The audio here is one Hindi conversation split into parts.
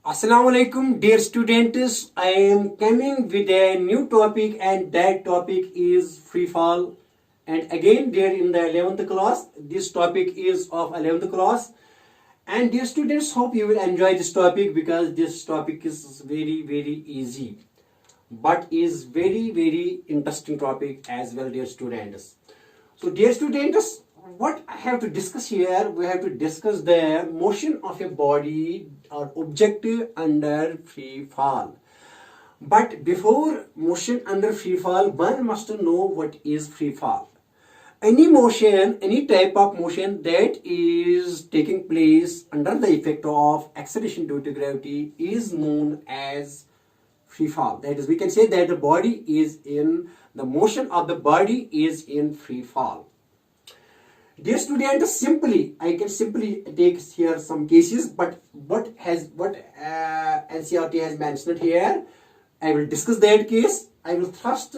Assalamu alaikum, dear students. I am coming with a new topic, and that topic is free fall. And again, dear, in the 11th class, this topic is of 11th class. And dear students, hope you will enjoy this topic because this topic is very, very easy, but is very, very interesting topic as well, dear students. So, dear students, what I have to discuss here, we have to discuss the motion of a body or object under free fall. But before motion under free fall, one must know what is free fall. Any motion, any type of motion that is taking place under the effect of acceleration due to gravity is known as free fall. That is, we can say that the motion of the body is in free fall. Dear students, I can simply take here some cases, but what NCERT has mentioned here, I will discuss that case. I will thrust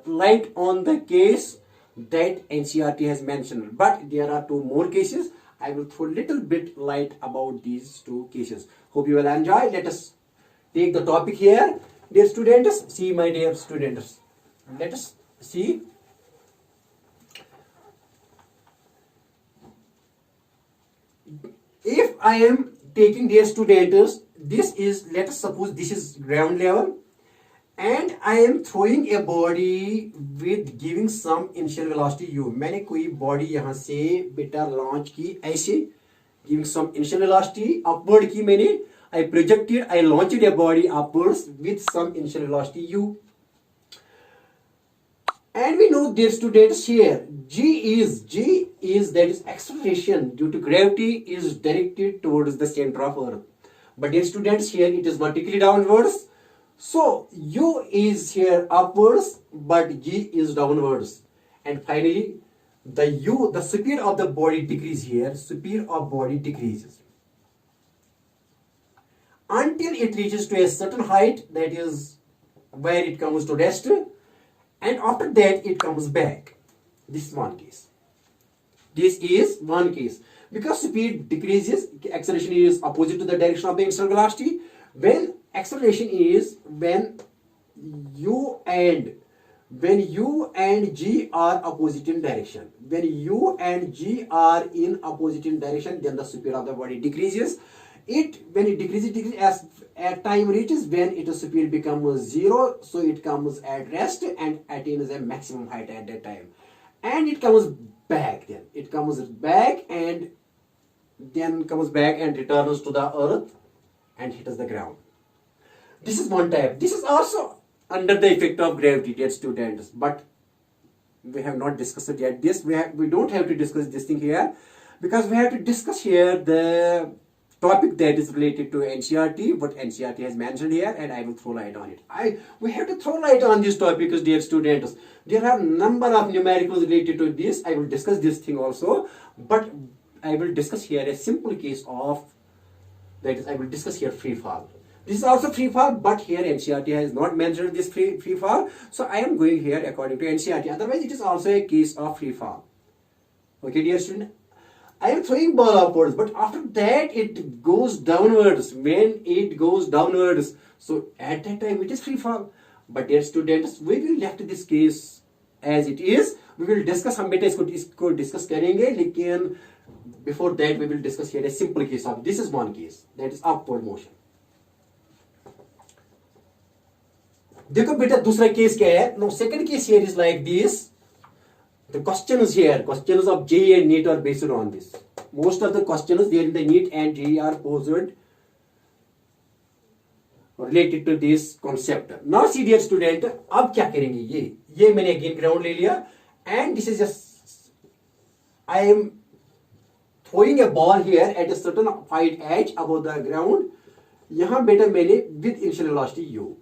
light on the case that NCERT has mentioned, but there are two more cases. I will throw little bit light about these two cases. Hope you will enjoy. Let us take the topic here. Dear students, see my dear students. Let us see. If I am taking, dear students, this is, let us suppose this is ground level, and I am throwing a body with giving some initial velocity u. मैंने कोई body यहाँ से बेटा launch की ऐसे giving some initial velocity upward की मैंने, I launched a body upwards with some initial velocity u. And we know, dear students, here G is that is acceleration due to gravity is directed towards the center of Earth. But dear students, here it is vertically downwards. So U is here upwards, but G is downwards. And finally, the speed of the body decreases here. Speed of body decreases until it reaches to a certain height, that is where it comes to rest. And after that, it comes back. This is one case. Because speed decreases, acceleration is opposite to the direction of the initial velocity. When acceleration is when U and G are opposite in direction. When U and G are in opposite in direction, then the speed of the body decreases. When it decreases as time reaches, when its speed becomes 0, so it comes at rest and attains a maximum height at that time, and it comes back. Then it comes back and returns to the earth and hits the ground. This is one type. This is also under the effect of gravity, dear students, but we have not discussed it yet. We don't have to discuss this thing here, because we have to discuss here the topic that is related to NCERT, what NCERT has mentioned here, and I will throw light on it. We have to throw light on this topic because, dear students, there are number of numericals related to this. I will discuss this thing also, but I will discuss here a simple case of, that is, I will discuss here free fall. This is also free fall, but here NCERT has not mentioned this free fall, so I am going here according to NCERT. Otherwise, it is also a case of free fall. Okay, dear student, I am throwing ball upwards, but after that it goes downwards. When it goes downwards, so at that time it is free fall. But dear students, we will left this case as it is. We will discuss, हम बेटा इसको discuss करेंगे, लेकिन before that we will discuss here a simple case of, this is one case, that is upward motion. देखो बेटा दूसरा केस क्या है? Now second case here is like this. The questions here, questions of JEE and NEET are based on this. Most of the questions there in the NEET and JEE are posed related to this concept. Now see, dear student, अब क्या करेंगे? ये मैंने again ground ले लिया, and this is just, I am throwing a ball here at a certain height edge above the ground. यहाँ बेटा मैंने with initial velocity U,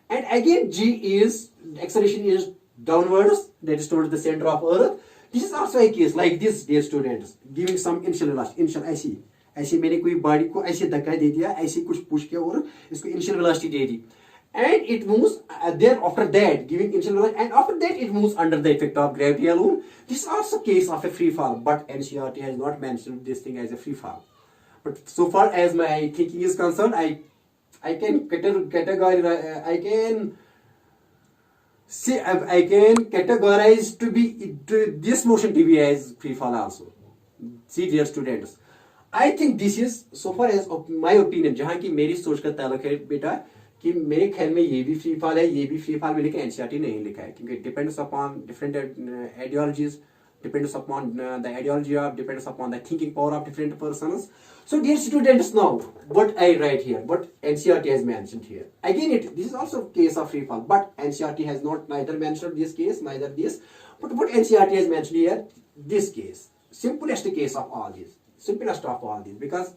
and again G is, acceleration is downwards, that is towards the center of Earth. This is also a case like this, dear students, giving some initial velocity. ऐसे मैंने कोई बॉडी को ऐसे धक्का दे दिया, ऐसे कुछ पुश किया और इसको initial velocity they the, and it moves there after that giving initial velocity, and after that it moves under the effect of gravity alone. This is also case of a free fall, but NCERT has not mentioned this thing as a free fall. But so far as my thinking is concerned, I can categorize, I can see, I can categorize this motion to be as free fall also. See dear students, I think this is so far as my opinion, जहाँ की मेरी सोच का ताल्लुक है बेटा, कि मेरे ख्याल में ये भी फ्री फॉल है, ये भी फ्री फॉल में, लेकिन एनसीईआरटी नहीं लिखा है, क्योंकि depends upon different ideologies, depends upon the ideology of, depends upon the thinking power of different persons. So dear students, now what I write here, what NCERT has mentioned here, again this is also case of free fall, but NCERT has not neither mentioned this case, neither this, but what NCERT has mentioned here, this case, simplest case of all these, simplest of all these, because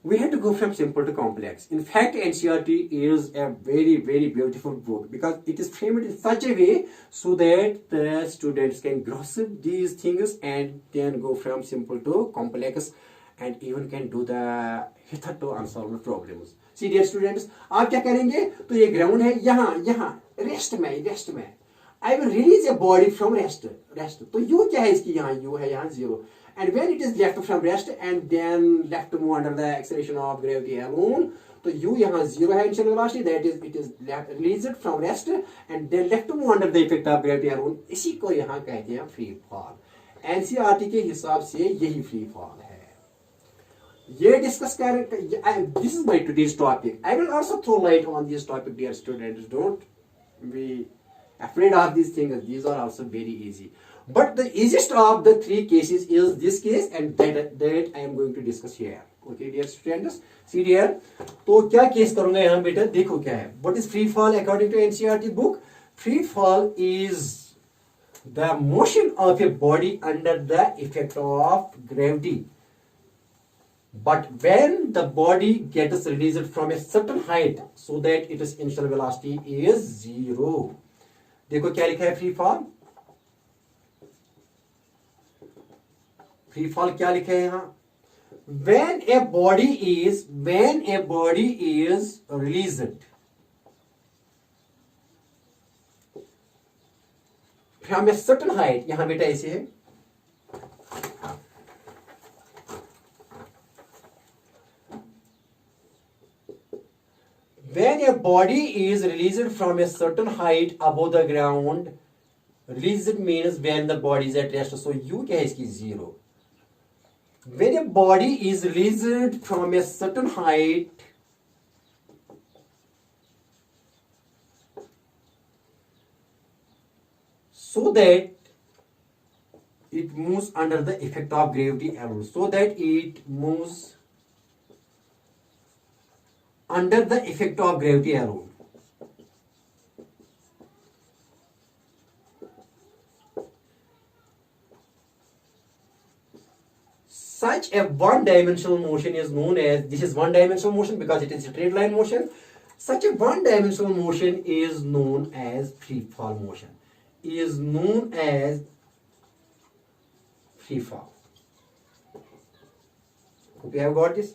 we have to go from simple to complex. In fact, NCERT is a very, very beautiful book because it is framed in such a way so that the students can grasp these things and then go from simple to complex and even can do the hitherto unsolved problems. See dear students, आप क्या करेंगे? तो ये ground है, यहाँ rest में I will release a body from rest. तो U क्या है इसकी? यहाँ U है, यहाँ 0. And when it is left from rest and then left to move under the acceleration of gravity alone, तो U यहाँ 0 है initial velocity, that is it is released from rest and then left to move under the effect of gravity alone. इसी को यहाँ कहते हैं free fall. NCERT के हिसाब से यही free fall है. ये discuss कर, this is my today's topic. I will also throw light on this topic, dear students. Don't be afraid of these things. These are also very easy. But the easiest of the three cases is this case, and that I am going to discuss here. Okay, dear students, see here. तो क्या केस करूंगा यहाँ बेटा? देखो क्या है. What is free fall according to NCERT book? Free fall is the motion of a body under the effect of gravity. But when the body gets released from a certain height, so that its initial velocity is 0. देखो क्या लिखा है free fall? Free fall क्या लिखा है यहाँ? When a body is released from a certain height, यहाँ बेटा ऐसे है, when a body is released from a certain height above the ground, released means when the body is at rest, so U क्या है इसकी? 0. When a body is released from a certain height so that it moves under the effect of gravity alone, so that it moves under the effect of gravity alone. Such a one-dimensional motion is known as, this is one-dimensional motion because it is a straight line motion. Such a one-dimensional motion is known as free fall motion. Is known as free fall. We have got this.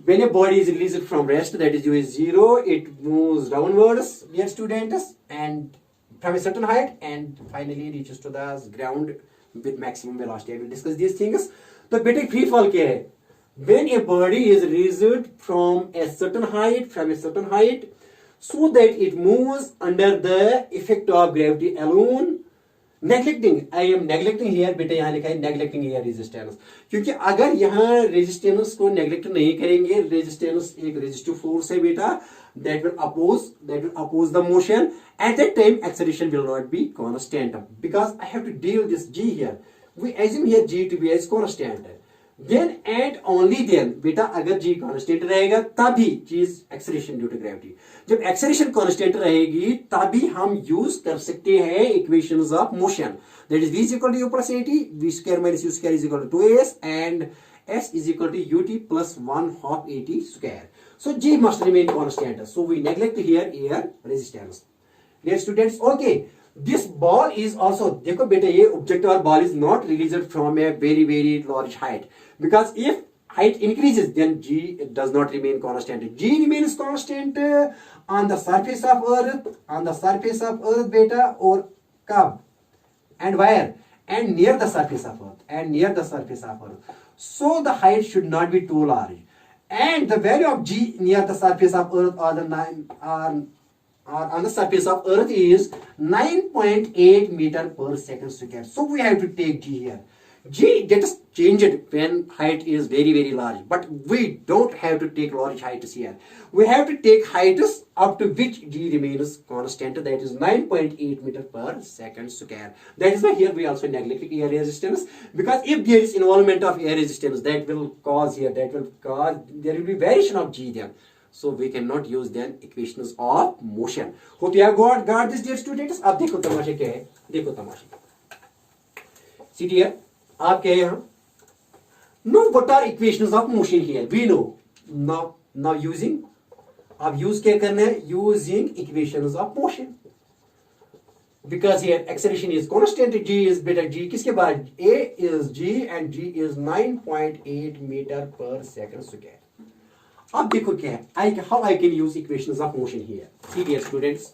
When a body is released from rest, that is U is 0, it moves downwards, dear students, and from a certain height, and finally reaches to the ground with maximum velocity. I will discuss these things. तो बेटे free fall क्या है? When a body is released from a certain height, so that it moves under the effect of gravity alone, neglecting, I am neglecting here, बेटे यहाँ लिखा है neglecting here resistance, क्योंकि अगर यहाँ resistance को neglect नहीं करेंगे, resistance एक resistive force है बेटा, that will oppose the motion. At that time acceleration will not be constant, because I have to deal this G here. We assume here G to be as constant. Then and only then, बेटा अगर G constant रहेगा तभी चीज acceleration due to gravity. जब acceleration constant रहेगी तभी हम use कर सकते हैं equations of motion. That is V is equal to U plus AT, V square minus U square is equal to 2S, and S is equal to UT plus 1/2 AT square. So G must remain constant. So we neglect here air resistance. Dear students, okay. This ball is also, देखो बेटे ये objective ball is not released from a very, very large height, because if height increases, then g does not remain constant. G remains constant on the surface of earth, beta, or curve, and where, and near the surface of earth, so the height should not be too large, and the value of g near the surface of earth or on the surface of earth is 9.8 meter per second square. So we have to take g here. G gets changed when height is very very large, but we don't have to take large heights here. We have to take heights up to which g remains constant, that is 9.8 meter per second square. That is why here we also neglected air resistance, because if there is involvement of air resistance, there will be variation of g there. So we cannot use then equations of motion. Hope you have got this, dear students. अब देखो तमाशा क्या है, देखो तमाशा. See dear, आप क्या है यहाँ? Know what are equations of motion here? We know. Now using, अब use क्या करना है? Using equations of motion. Because here acceleration is constant, g is beta, g किसके बाद? A is g and g is 9.8 meter per second square. अब देखो क्या है, how I can use equations of motion here. See dear students,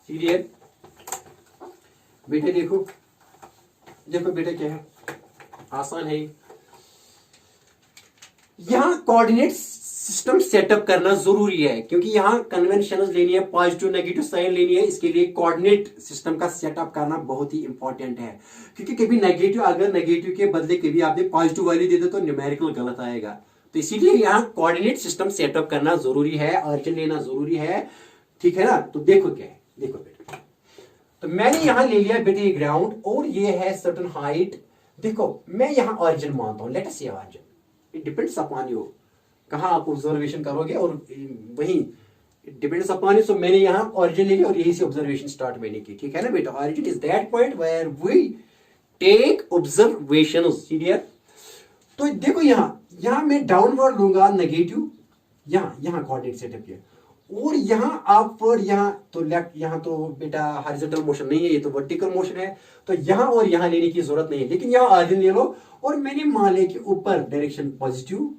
see dear, बेटे देखो बेटा क्या है, आसान है. यहां कोऑर्डिनेट सिस्टम सेटअप करना जरूरी है, क्योंकि यहां कन्वेंशंस लेनी है, पॉजिटिव नेगेटिव साइन लेनी है. इसके लिए कोऑर्डिनेट सिस्टम का सेटअप करना बहुत ही इंपॉर्टेंट है, क्योंकि कभी नेगेटिव, अगर नेगेटिव के बदले कभी आपने पॉजिटिव वैल्यू दे दो तो न्यूमेरिकल गलत आएगा. तो इसीलिए यहाँ कोऑर्डिनेट सिस्टम सेटअप करना जरूरी है, ऑरिजिन लेना जरूरी है. ठीक है ना. तो देखो क्या है, देखो बेटा, तो मैंने यहां ले लिया बेटे ये ग्राउंड, और ये है सर्टेन हाइट. देखो मैं यहां ऑरिजिन मानता हूं, लेट अस से origin, it depends upon you, कहां आप ऑब्जर्वेशन करोगे, और वहीं डिपेंड्स अपॉन यू. सो मैंने यहां ऑरिजिन ले लिया और यही से ऑब्जर्वेशन स्टार्ट मैंने की. ठीक है ना बेटा. Origin is that point where we take observations. सीरियर. तो देखो यहां मैं डाउनवर्ड लूंगा नेगेटिव, यहां कोऑर्डिनेट सेटअप किया, और यहां अपवर्ड, यहां तो लेफ्ट, यहां तो बेटा हॉरिजॉन्टल मोशन नहीं है, ये तो वर्टिकल मोशन है. तो यहां और यहां लेने की जरूरत नहीं है, लेकिन यहां ऑरिजिन ले लो, और मैंने मान लिया कि ऊपर डायरेक्शन पॉजिटिव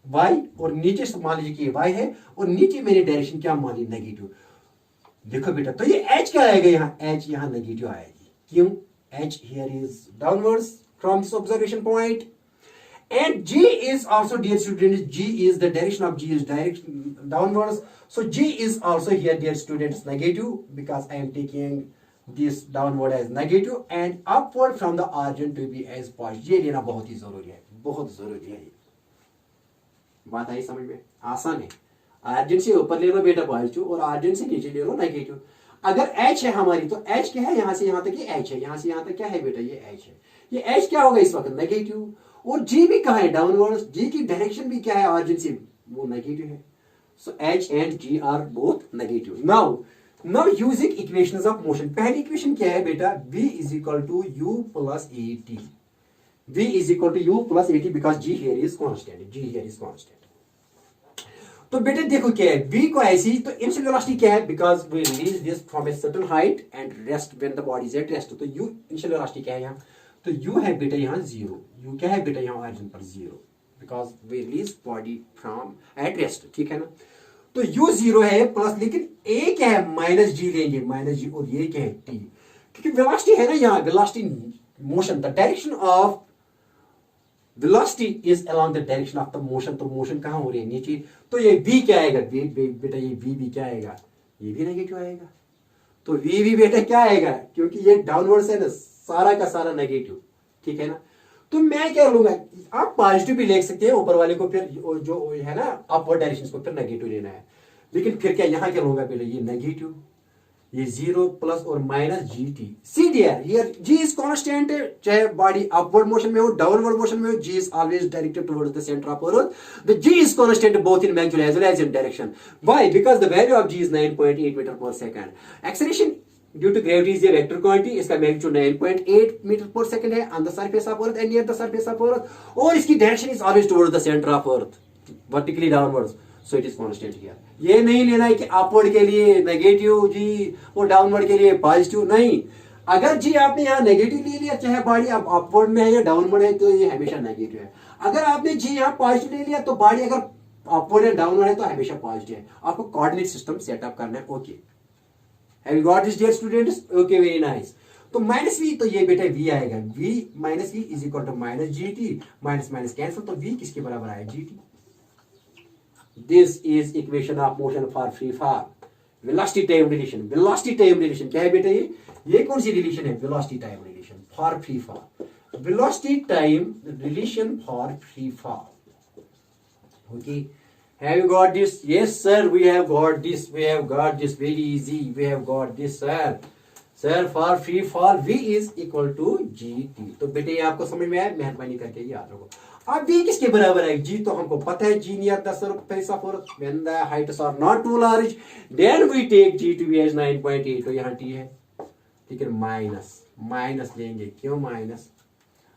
y, और नीचे मान लीजिए कि y है, और नीचे मैंने डायरेक्शन क्या मान ली, नेगेटिव. देखो बेटा, तो ये h क्या आएगा, यहां h यहां नेगेटिव आएगी. क्यों? h here is downwards from this observation point, and g is also, dear students, g is the direction of g is direction downwards, so g is also here, dear students, negative, because I am taking this downward as negative and upward from the origin to be as positive. ये लेना बहुत ही जरूरी है, बहुत जरूरी है. बात आई समझ में? आसान है. ऑरिजिन से ऊपर ले लो बेटा पॉजिटिव, और ऑरिजिन से नीचे ले लो नेगेटिव. अगर h है हमारी, तो h क्या है, यहां से यहां तक ये h है, यहां से यहां तक क्या है बेटा, ये h है. ये h क्या होगा इस वक्त, नेगेटिव. और g भी कहां है, डाउनवर्ड्स. g की डायरेक्शन भी क्या है, ऑरिजिन से, वो नेगेटिव है. So h and g are both negative. Now using equations of motion. पहली इक्वेशन क्या है बेटा, v is equal to u plus at. v is equal to u plus at, because g here is constant. तो बेटे देखो क्या है, v को ऐसी, तो इनिशियल वेलोसिटी क्या है, because we release this from a certain height and rest when the body is at rest. तो u इनिशियल वेलोसिटी क्या है यहाँ, तो u है बेटा यहाँ 0. u क्या है बेटा यहाँ ऑरिजिन पर 0, because we release body from at rest. ठीक है ना. तो u 0 है प्लस, लेकिन a क्या है, माइनस g लेंगे, माइनस g, और ये क्या है t, क्योंकि वेलोसिटी है ना यहाँ, velocity motion, the direction of velocity is along the direction of the motion. तो मोशन कहां हो रही है, नीचे. तो ये v क्या आएगा, बेटा ये v भी क्या आएगा, ये भी नेगेटिव आएगा. तो v भी बेटा क्या आएगा, क्योंकि ये डाउनवर्ड है ना, सारा का सारा नेगेटिव. ठीक है ना. तो मैं क्या लूंगा, आप पॉजिटिव भी ले सकते हैं ऊपर वाले को, फिर जो है ना अपवर्ड डायरेक्शन को फिर नेगेटिव लेना है. लेकिन फिर क्या यहाँ क्या लूंगा बेटा, ये नेगेटिव, ये 0 प्लस और minus gt. See dear, here g is constant, चाहे बॉडी अपवर्ड मोशन में हो, डाउनवर्ड मोशन में हो, g is always directed towards the centre of earth. The g is constant both in magnitude as well as in direction. Why? Because the value of g is 9.8 metre पर second. Acceleration due to gravity is a vector quantity. इसका मैग्नीट्यूड 9.8 मीटर पर सेकंड है on the surface of earth and near the surface of earth, और इसकी direction is always towards the centre of earth, vertically downwards. So it is constant here. ये नहीं लेना है कि अपवर्ड के लिए नेगेटिव जी और डाउनवर्ड के लिए पॉजिटिव, नहीं. अगर जी आपने यहाँ नेगेटिव ले लिया, चाहे बॉडी अब अपवर्ड में है या डाउनवर्ड है, तो ये हमेशा नेगेटिव है। अगर आपने जी यहाँ पॉजिटिव ले लिया, तो बॉडी अगर अपवर्ड या डाउनवर्ड है तो हमेशा पॉजिटिव है। आपको कोऑर्डिनेट सिस्टम सेटअप करना है। Okay, have you got this dear students? Okay, very nice. तो माइनस वी, तो ये बेटा वी आएगा, v minus v is equal to minus g t, minus minus cancel, तो वी किसके बराबर आया? G t. This is equation of motion for free fall, velocity time relation. Velocity time relation क्या है बेटा? ये कौन सी रिलेशन है? Velocity time relation for free fall, velocity time relation for free fall. Okay, have you got this? Yes sir, we have got this, very easy, we have got this sir, for free fall v is equal to gt। तो बेटे ये आपको समझ में आया? मेहरबानी करके याद रखो। अब v किसके बराबर है? g तो हमको पता है, g near the surface of earth when the heights are not too large, then we take g to be as 9.8। तो यहाँ t है, ठीक है, माइनस लेंगे। क्यों माइनस?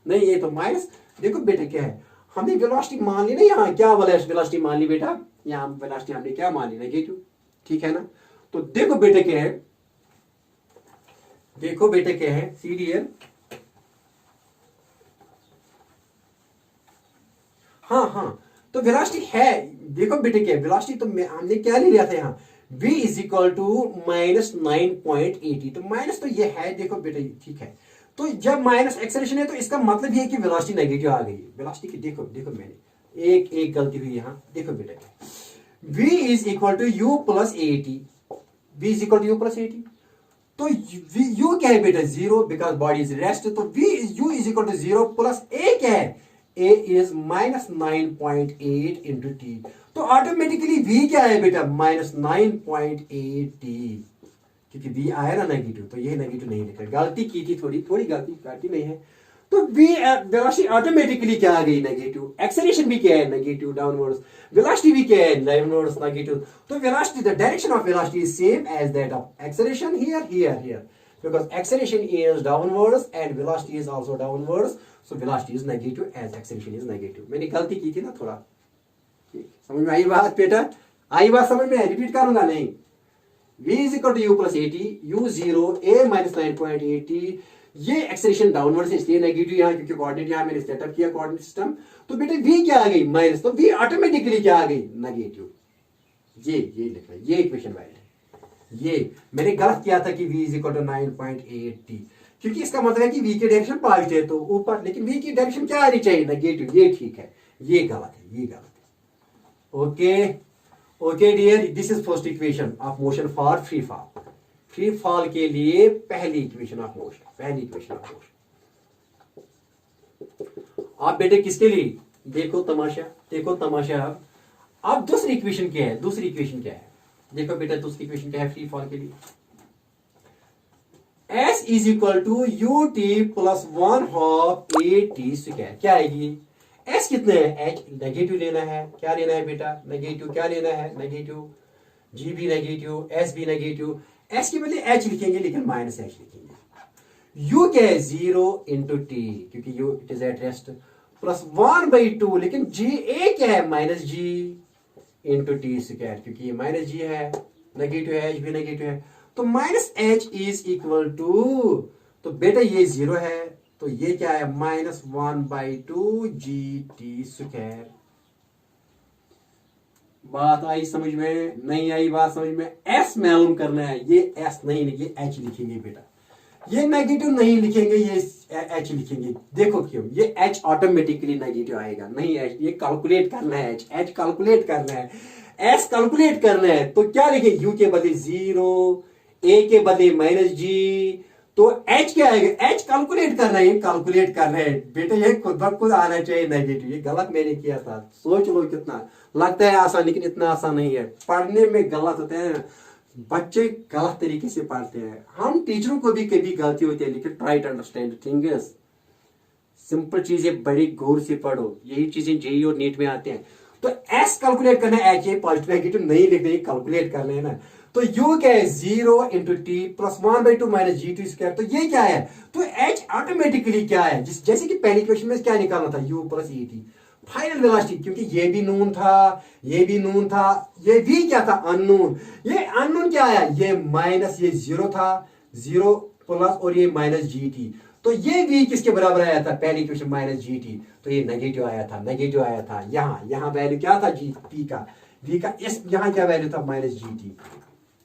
नहीं, ये तो माइनस, देखो बेटे क्या है, हमने वेलोसिटी मान ली ना, यहाँ क्या वेलोसिटी मान ली बेटा? यहाँ वेलोसिटी हमने क्या मान ली? नेगेटिव, ठीक है ना? तो देखो बेटे क्या है, सीडीएल, हाँ, तो वेलोसिटी है, देखो बेटे क्या है, वेलोसिटी तो हमने क्या ले लिया था यहाँ? v is equal to minus 9.80। तो माइनस तो ये है, देखो बेटे, ठीक है। तो जब माइनस एक्सेलरेशन है तो इसका मतलब ये है कि वेलोसिटी नेगेटिव आ गई। वेलोसिटी की देखो मैंने एक गलती हुई यहाँ, देखो बेटा, v is equal to u plus a t, v is equal to u plus a t. तो u क्या है बेटा? Zero, because body is rest. तो u is equal to zero plus a क्या है? a is minus 9.8 into t. तो ऑटोमेटिकली v क्या है बेटा? माइनस 9.8 टी, क्योंकि v आया ना नेगेटिव, तो ये नेगेटिव नहीं लिखा, गलती की थी, थोड़ी गलती नहीं है। तो v वेलोसिटी ऑटोमेटिकली क्या आ गई? नेगेटिव। एक्सेलरेशन भी क्या है? Negative, downwards. वेलोसिटी भी क्या है? Downwards, negative. तो velocity, the direction of velocity is same as that of acceleration here, because acceleration is downwards and velocity is also downwards, so velocity is negative as acceleration is negative। मैंने गलती की थी ना थोड़ा, समझ में आई बात बेटा? आई बात समझ में? रिपीट करूंगा नहीं। v is equal to u plus 80, u0 a minus 9.80। ये एक्सेलरेशन डाउनवर्ड से इसलिए नेगेटिव यहाँ, क्योंकि कोऑर्डिनेट यहाँ मैंने सेटअप किया कोऑर्डिनेट सिस्टम। तो बेटे v क्या आ गई? माइनस, तो v ऑटोमेटिकली क्या आ गई? नेगेटिव। ये लिखना, ये इक्वेशन वाइड है। ये मैंने गलत किया था कि v is equal to 9.80, क्योंकि इसका मतलब है कि v की डायरेक्शन पॉजिटिव है तो ऊपर, लेकिन v की डायरेक्शन क्या आनी चाहिए? नेगेटिव। ये ठीक है, ये गलत है। Okay dear, this is first equation of motion for free fall. Free fall के लिए पहली इक्वेशन ऑफ मोशन, आप बेटे किसके लिए? देखो तमाशा। अब दूसरी इक्वेशन क्या है? देखो बेटा, दूसरी इक्वेशन क्या है फ्री फॉल के लिए? s is equal to u t plus 1/2 a t square. क्या आएगी? s कितने है? h नेगेटिव लेना है। क्या लेना है बेटा? नेगेटिव। क्या लेना है? नेगेटिव। g भी नेगेटिव, s भी नेगेटिव। s के बदले h लिखेंगे, लेकिन माइनस h लिखेंगे। u क्या है? 0 इंटू टी, क्योंकि u it is at rest, plus 1/2, लेकिन g a क्या है? Minus g into T square, क्योंकि ये माइनस जी है, नेगेटिव है, एच भी नेगेटिव है। तो minus h is equal to, तो बेटा ये 0 है, तो ये क्या है? Minus 1/2 g T square. बात आई समझ में? नहीं आई बात समझ में? एस मालूम करना है, ये एस नहीं लिखे, एच लिखेंगे बेटा। ये नेगेटिव नहीं लिखेंगे, ये एच लिखेंगे। देखो क्यों? ये एच ऑटोमेटिकली नेगेटिव आएगा, नहीं एच, ये कैलकुलेट करना है, एच कैलकुलेट करना है, एस कैलकुलेट करना है। तो क्या लिखे? यू के बदले 0, ए के बदले माइनस जी, तो एच क्या आएगा? एच कैलकुलेट करना है, कैलकुलेट कर रहे हैं बेटा। ये खुद ब खुद आना चाहिए नेगेटिव। ये गलत मैंने किया था, सोच लो कितना लगता है आसान, लेकिन इतना आसान नहीं है। पढ़ने में गलत होते हैं, बच्चे गलत तरीके से पढ़ते हैं। हम टीचरों को भी कभी गलती होती है, लेकिन try to understand things. Simple चीजें बड़ी गौर से पढ़ो, यही चीजें जेई और नीट में आते हैं। तो एस कैलकुलेट करना है, एच ए पॉजिटिव नेगेटिव नहीं लिखना, कैलकुलेट करना है ना। तो यू क्या है? 0 into T plus 1/2 minus g T square. तो ये क्या है? तो एच ऑटोमेटिकली क्या है? जैसे कि पहली क्वेश्चन में क्या निकालना था? You plus E T final velocity, क्योंकि ये भी नून था, ये भी नून था, ये भी क्या था? अननोन। ये अननोन क्या आया? ये माइनस, ये 0 था, जीरो प्लस और ये माइनस जी टी, तो ये v किसके बराबर आया था, पहली इक्वेशन माइनस जी टी, तो ये नेगेटिव आया था, नेगेटिव आया था। यहाँ वैल्यू क्या था जी p का, v का, इस यहाँ क्या वैल्यू था, माइनस जी टी।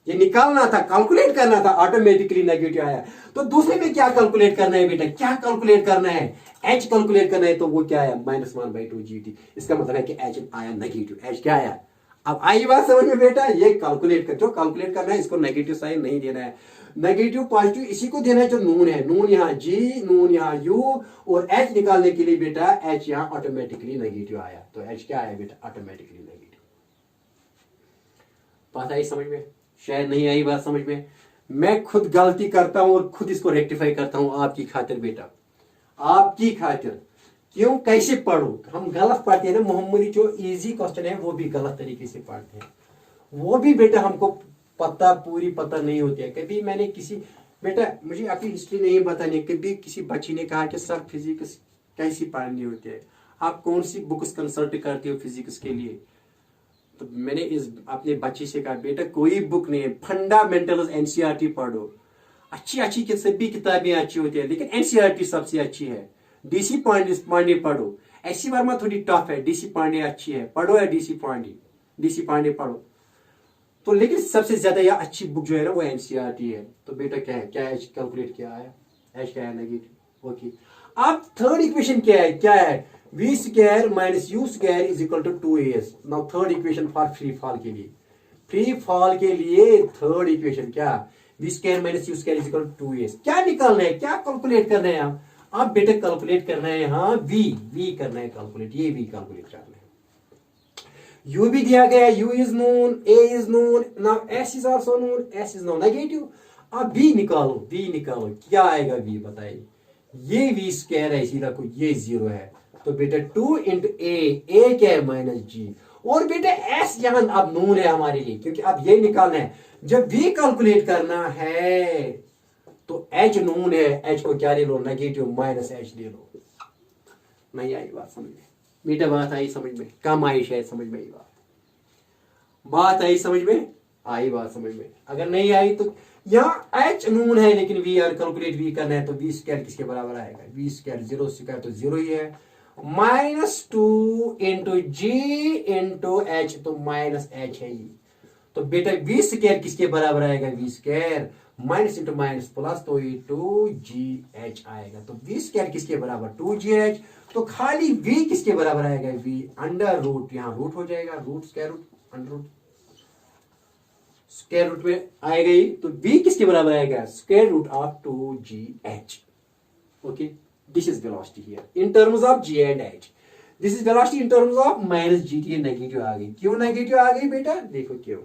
ये निकालना था, कैलकुलेट करना था, ऑटोमेटिकली नेगेटिव आया। तो दूसरे में क्या कैलकुलेट करना है बेटा, क्या कैलकुलेट करना है, h कैलकुलेट करना है, तो वो क्या आया, -1/2 GT। इसका मतलब है कि h आया नेगेटिव, h क्या आया। अब आई बात समझ में बेटा, ये कैलकुलेट कर, जो कैलकुलेट करना है इसको नेगेटिव साइन नहीं देना है, नेगेटिव पॉजिटिव इसी को देना है जो नून है, नून यहाँ g, नून यहाँ u, और h निकालने के लिए बेटा h यहाँ ऑटोमेटिकली नेगेटिव आया, तो h क्या आया बेटा, ऑटोमेटिकली नेगेटिव। बात आई समझ में, शायद नहीं आई बात समझ में। मैं खुद गलती करता हूं और खुद इसको रेक्टिफाई करता हूं आपकी खातिर बेटा, आपकी खातिर। क्यों, कैसे पढ़ो, हम गलत पढ़ते हैं ना, मोहम्मदी जो इजी क्वेश्चन है वो भी गलत तरीके से पढ़ते हैं, वो भी बेटा हमको पता, पूरी पता नहीं होती है। कभी मैंने किसी, बेटा मुझे आपकी हिस्ट्री नहीं बतानी, कभी किसी बच्ची ने कहा कि सर फिजिक्स कैसी पढ़नी होती है, आप कौन सी बुक्स कंसल्ट करते हो फिजिक्स के लिए, तो मैंने इस अपने बच्चे से कहा बेटा कोई बुक नहीं है, फंडामेंटल्स एनसीईआरटी पढ़ो, अच्छी अच्छी सभी किताबें अच्छी होती है, लेकिन एनसीईआरटी सबसे अच्छी है। डीसी पांडे पढ़ो, ऐसी वर्मा थोड़ी टफ है, डीसी पांडे अच्छी है, पढ़ो है डीसी पांडे पढ़ो। तो लेकिन सबसे ज्यादा यह अच्छी बुक जो है ना वो एनसीईआरटी है। तो बेटा क्या है, क्या एच कैलकुलेट किया है, एच क्या है, नेगेटिव। ओके, अब थर्ड इक्वेशन क्या है, क्या है, v square minus u square is equal to 2as। Now third equation for free fall के लिए, फ्री फॉल के लिए थर्ड इक्वेशन क्या, v square minus u square is equal to 2as। क्या निकालना है, क्या कैलकुलेट करना है, आप बेटा कैलकुलेट करना है यहाँ v करना है कैलकुलेट, ये v कैलकुलेट करना है। u भी दिया गया है, u is known, a is known, now s is also known, s is known negative. अब v निकालो, क्या आएगा v बताइए, ये v स्क्वायर है इसी रखो, ये 0 है, तो बेटा 2 इंटू a क्या है, माइनस जी, और बेटा s यहां अब नून है हमारे लिए, क्योंकि अब ये निकालना है। जब v कैलकुलेट करना है तो h नून है, h को क्या ले लो, नेगेटिव, माइनस h ले लो। नहीं आई बात समझ में बेटा, बात आई समझ में, कम आई शायद समझ में, आई बात आई समझ में, आई बात समझ में। अगर नहीं आई तो यहाँ h नून है लेकिन v यार कैलकुलेट v करना है, तो v स्क्वायर किसके बराबर आएगा, v स्क्वायर 0 स्क्वायर तो 0 ही है, -2 इंटू जी इंटू एच, तो माइनस एच है ये। तो बेटा v स्क्वायर किसके बराबर आएगा, v square minus into minus plus, तो ये 2gh आएगा। तो v स्क्वायर किसके बराबर, 2gh, तो खाली v किसके बराबर आएगा, v अंडर रूट, यहाँ रूट हो जाएगा, root square root under root square root में आएगा ही, तो v किसके बराबर आएगा, square root of 2gh। Okay, this is velocity here in terms of g and h, this is velocity in terms of minus gt, negative आ गई। क्यों नेगेटिव आ गई बेटा, देखो क्यों,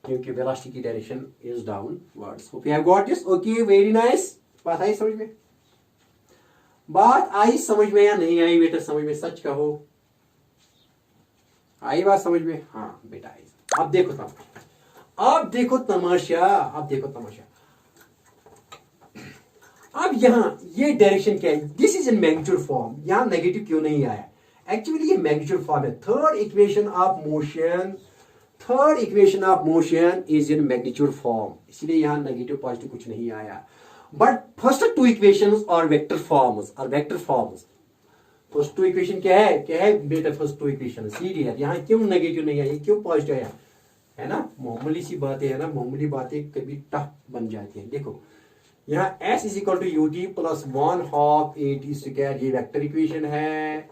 क्योंकि वेलोसिटी की direction is downwards. Hope you have got this. Okay, very nice. बात आई समझ में, बात आई समझ में या नहीं आई बेटा, समझ में, सच कहो, आई बात समझ में, हाँ बेटा आई। अब देखो तमाशा, अब देखो तमाशा। अब यहां ये डायरेक्शन क्या है, this is in magnitude form, यहां नेगेटिव क्यों नहीं आया, एक्चुअली ये मैग्नीट्यूड फॉर्म है। Third equation of motion is in magnitude form, इसलिए यहां नेगेटिव पॉजिटिव कुछ नहीं आया। बट फर्स्ट टू इक्वेशंस और vector forms, first two equation क्या है बेटा, फर्स्ट टू इक्वेशन सीधी है, यहाँ क्यों नेगेटिव नहीं आया, क्यों पॉजिटिव आया, है ना, मामूली सी बातें है ना, मामूली बातें कभी टफ बन जाती है। देखो यहाँ s is equal to u t plus 1/2 AT square, ये वेक्टर इक्वेशन है,